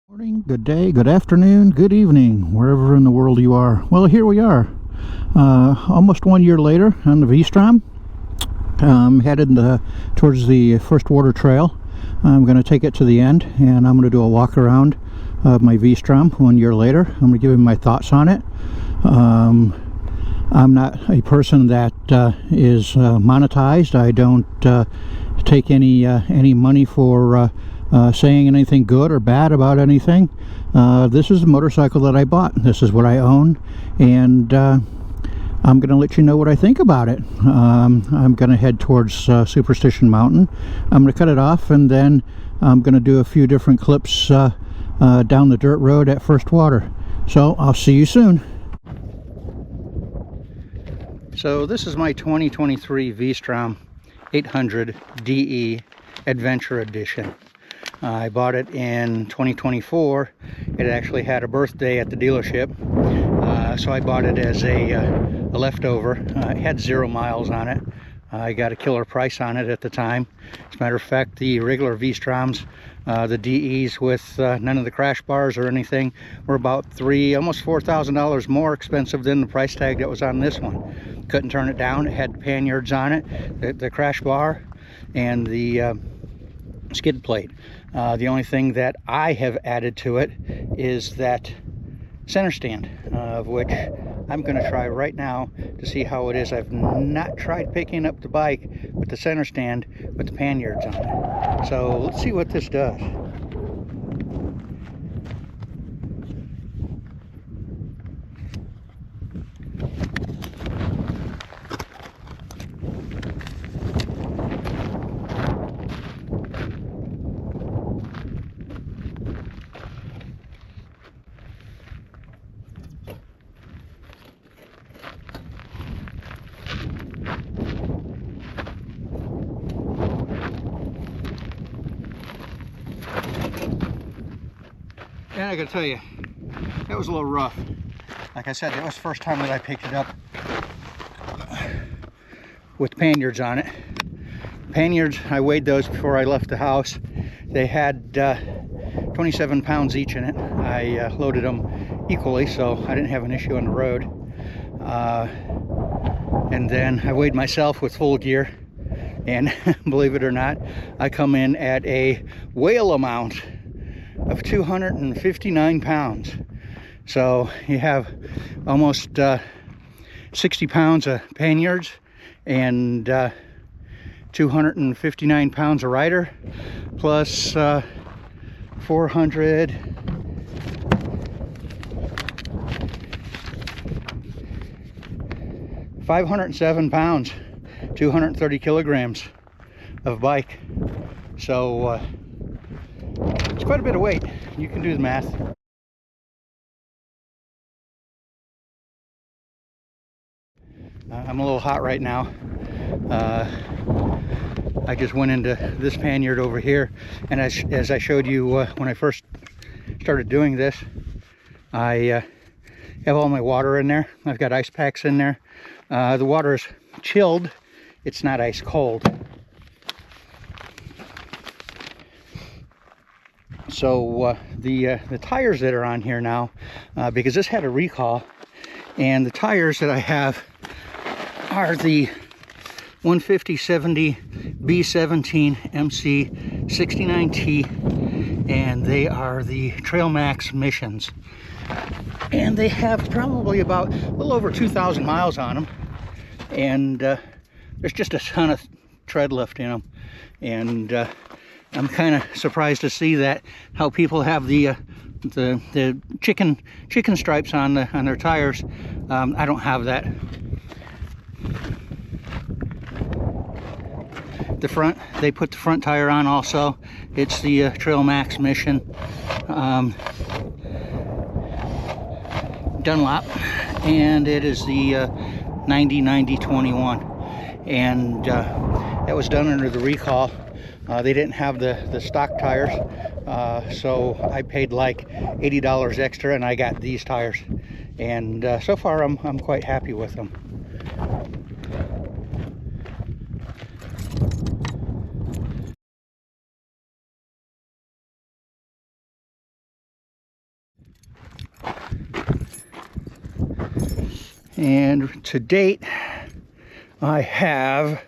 Morning, good day, good afternoon, good evening, wherever in the world you are. Well, here we are, almost 1 year later on the V-Stron. Headed towards the first water trail. I'm going to take it to the end, and I'm going to do a walk around of my V-Stron 1 year later. I'm going to give you my thoughts on it. I'm not a person that is monetized. I don't take any money for saying anything good or bad about anything. This is the motorcycle that I bought. This is what I own, and I'm going to let you know what I think about it. I'm going to head towards Superstition Mountain. I'm going to cut it off, and then I'm going to do a few different clips down the dirt road at first water. So I'll see you soon. So this is my 2023 V-Stron 800 DE Adventure Edition. I bought it in 2024. It actually had a birthday at the dealership, so I bought it as a leftover. It had 0 miles on it. I got a killer price on it at the time. As a matter of fact, the regular V-Strons, the DEs with none of the crash bars or anything, were about almost $4,000 more expensive than the price tag that was on this one. Couldn't turn it down. It had panniards on it, the crash bar, and the skid plate. The only thing that I have added to it is that center stand, of which I'm going to try right now to see how it is. I've not tried picking up the bike with the center stand with the panniards on it. So let's see what this does. And I gotta tell you, that was a little rough. Like I said, that was the first time that I picked it up with panniards on it. Panniards, I weighed those before I left the house. They had 27 pounds each in it. I loaded them equally, so I didn't have an issue on the road. And then I weighed myself with full gear, and believe it or not, I come in at a whale amount of 259 pounds. So you have almost 60 pounds of panniards and 259 pounds of rider, plus 507 pounds, 230 kilograms of bike. So it's quite a bit of weight. You can do the math. I'm a little hot right now. I just went into this panniard over here, and as I showed you when I first started doing this, I have all my water in there. I've got ice packs in there. The water is chilled. It's not ice cold. So the tires that are on here now, because this had a recall, and the tires that I have are the 150/70 B17 MC 69T, and they are the Trail Max Missions, and they have probably about a little over 2,000 miles on them, and there's just a ton of tread lift in them, and I'm kind of surprised to see that how people have the chicken stripes on their tires. I don't have that. The front, they put the front tire on also. It's the Trail Max Mission Dunlop, and it is the 90/90/21, and that was done under the recall. They didn't have the stock tires, so I paid like $80 extra, and I got these tires, and so far I'm quite happy with them. And to date, I have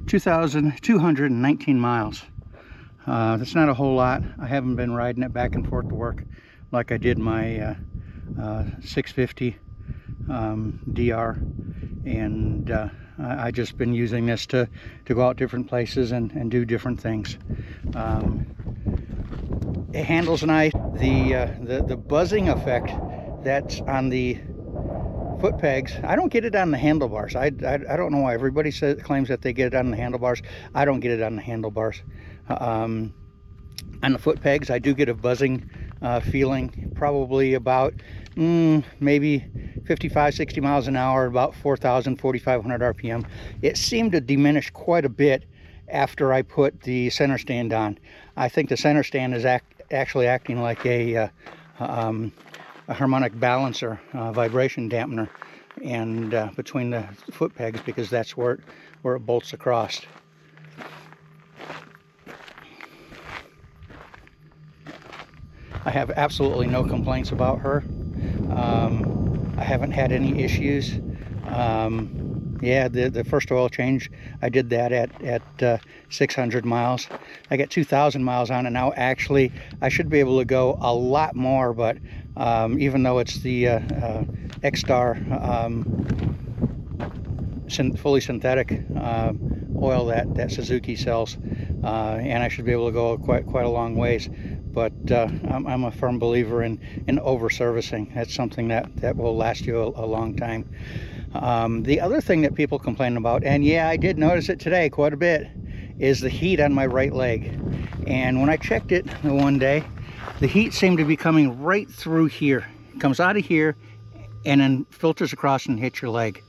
2,219 miles. That's not a whole lot. I haven't been riding it back and forth to work like I did my 650 DR, and I just been using this to go out different places and do different things. It handles nice. The buzzing effect that's on the foot pegs, I don't get it on the handlebars. I don't know why everybody claims that they get it on the handlebars. I don't get it on the handlebars. On the foot pegs, I do get a buzzing feeling, probably about maybe 55-60 miles an hour, about 4,000-4,500 RPM. It seemed to diminish quite a bit after I put the center stand on. I think the center stand is actually acting like a harmonic balancer, vibration dampener, and between the foot pegs, because that's where it bolts across. I have absolutely no complaints about her. I haven't had any issues. Yeah, the first oil change, I did that at 600 miles. I got 2,000 miles on it now. Actually, I should be able to go a lot more, but even though it's the X-Star fully synthetic oil that Suzuki sells, and I should be able to go quite a long ways. But I'm a firm believer in over servicing. That's something that will last you a long time. The other thing that people complain about, and yeah, I did notice it today quite a bit, is the heat on my right leg. And when I checked it the one day, the heat seemed to be coming right through here. It comes out of here and then filters across and hits your leg.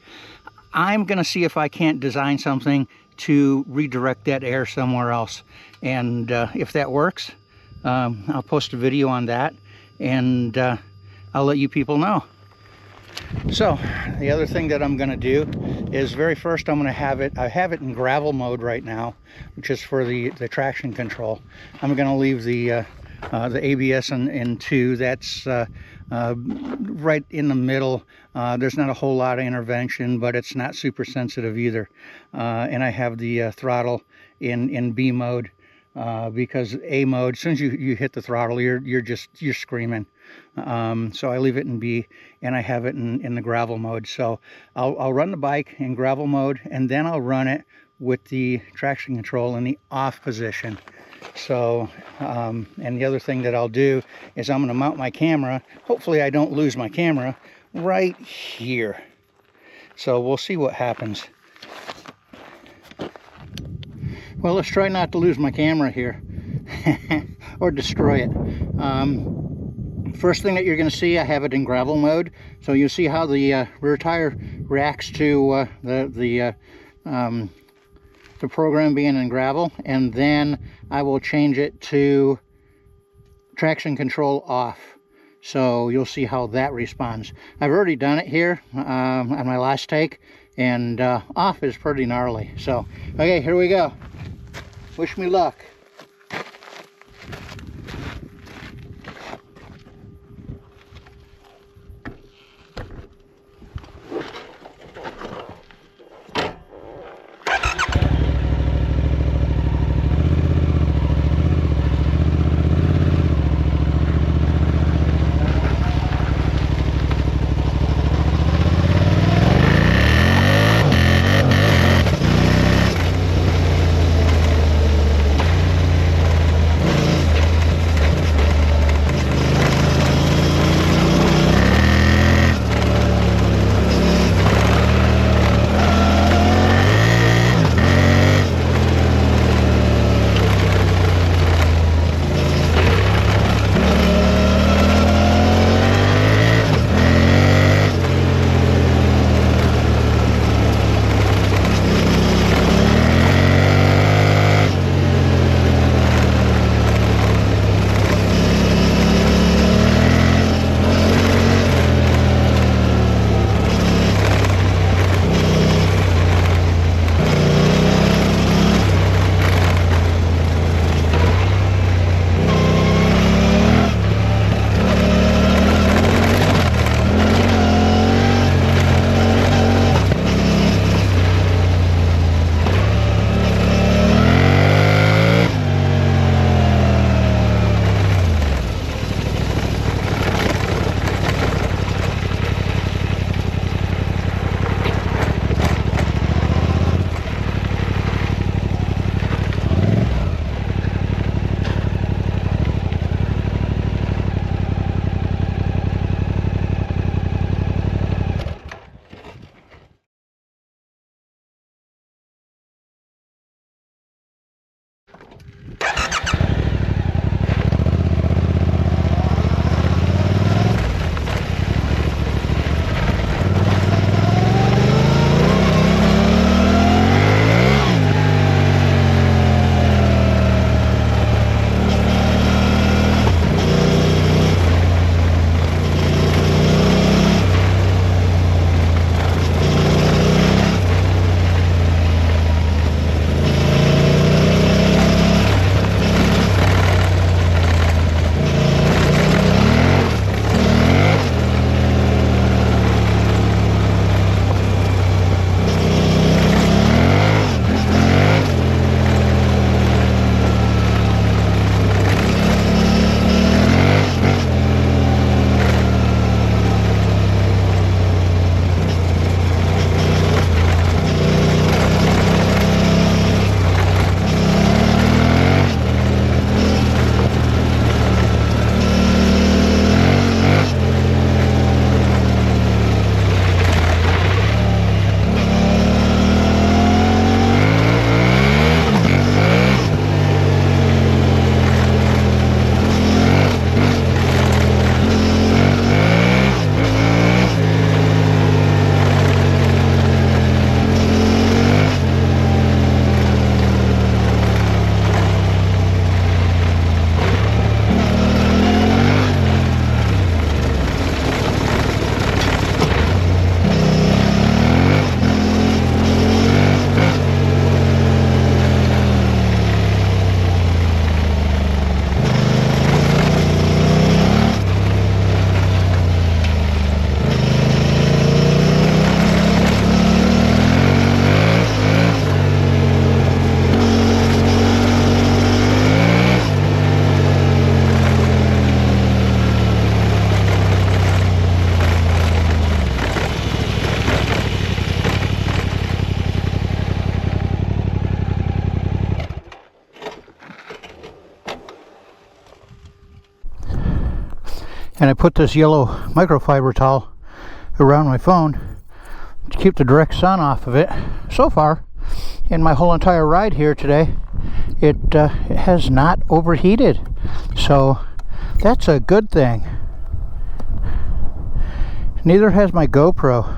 I'm gonna see if I can't design something to redirect that air somewhere else. And if that works, I'll post a video on that, and I'll let you people know. So the other thing that I'm going to do is, very first, I'm going to have it, I have it in gravel mode right now, which is for the traction control. I'm going to leave the ABS in 2. That's right in the middle. There's not a whole lot of intervention, but it's not super sensitive either. And I have the throttle in B mode. Because A mode, as soon as you hit the throttle, you're screaming. So I leave it in B, and I have it in the gravel mode. So I'll run the bike in gravel mode, and then I'll run it with the traction control in the off position. So and the other thing that I'll do is I'm going to mount my camera. Hopefully I don't lose my camera right here. So we'll see what happens. Well, let's try not to lose my camera here or destroy it. First thing that you're going to see, I have it in gravel mode. So you'll see how the rear tire reacts to the program being in gravel, and then I will change it to traction control off. So you'll see how that responds. I've already done it here on my last take, and off is pretty gnarly. So, okay, here we go. Wish me luck. and I put this yellow microfiber towel around my phone to keep the direct sun off of it. So far, in my whole entire ride here today, it has not overheated, so that's a good thing. Neither has my GoPro.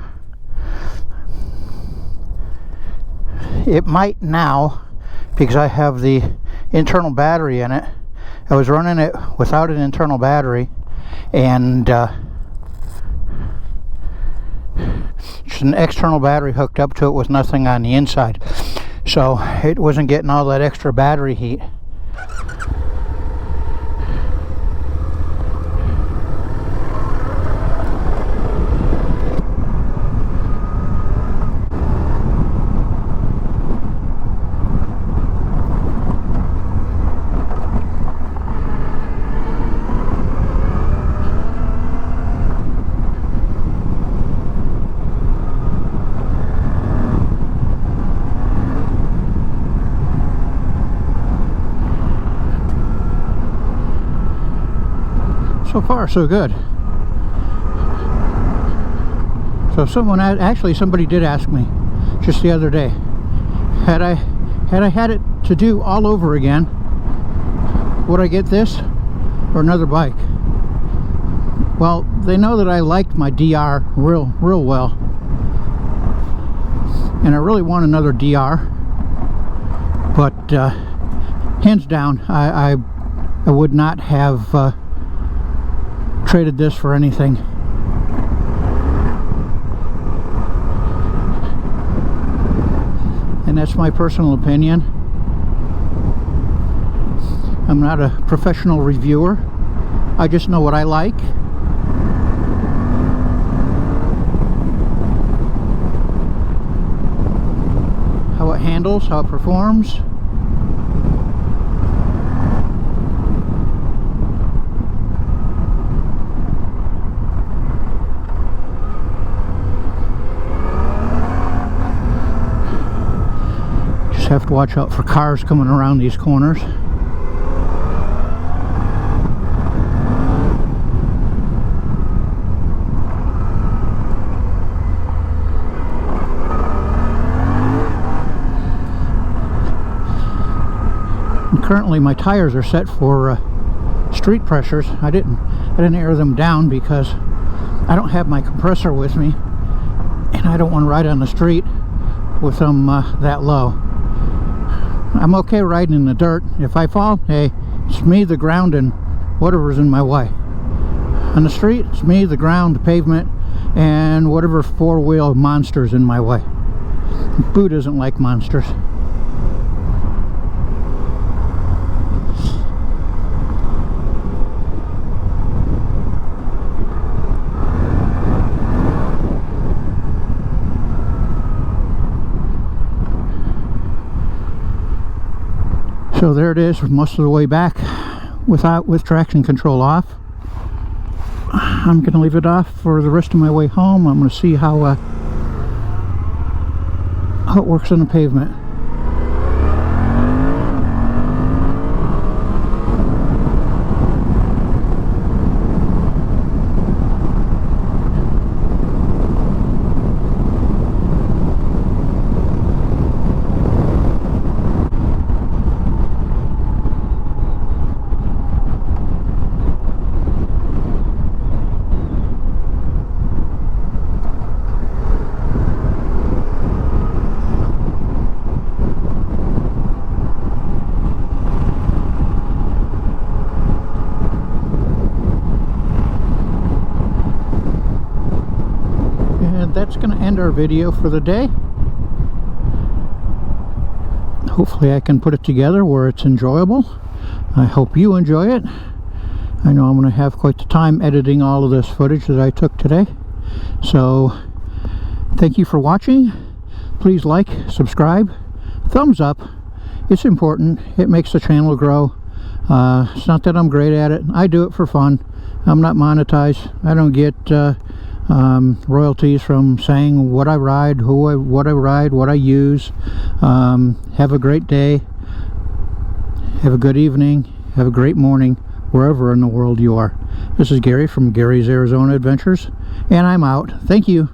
It might now, because I have the internal battery in it. I was running it without an internal battery, and just an external battery hooked up to it with nothing on the inside, so it wasn't getting all that extra battery heat. So far, so good. So somebody did ask me just the other day, had I had it to do all over again, would I get this or another bike? Well, they know that I liked my DR real well, and I really want another DR, but hands down, I would not have traded this for anything. And that's my personal opinion. I'm not a professional reviewer. I just know what I like. How it handles, how it performs. Have to watch out for cars coming around these corners. And currently my tires are set for street pressures. I didn't air them down because I don't have my compressor with me, and I don't want to ride on the street with them that low. I'm okay riding in the dirt. If I fall, hey, it's me, the ground, and whatever's in my way. On the street, it's me, the ground, the pavement, and whatever four-wheel monster's in my way. Boo doesn't like monsters. So there it is, most of the way back with traction control off. I'm going to leave it off for the rest of my way home. I'm going to see how it works on the pavement. That's going to end our video for the day. Hopefully I can put it together where it's enjoyable. I hope you enjoy it. I know I'm going to have quite the time editing all of this footage that I took today. So thank you for watching. Please like, subscribe, thumbs up. It's important. It makes the channel grow. It's not that I'm great at it. I do it for fun. I'm not monetized. I don't get royalties from saying what I ride, what I ride, what I use. Have a great day. Have a good evening. Have a great morning. wherever in the world you are. This is Gary from Gary's Arizona Adventures, and I'm out. Thank you.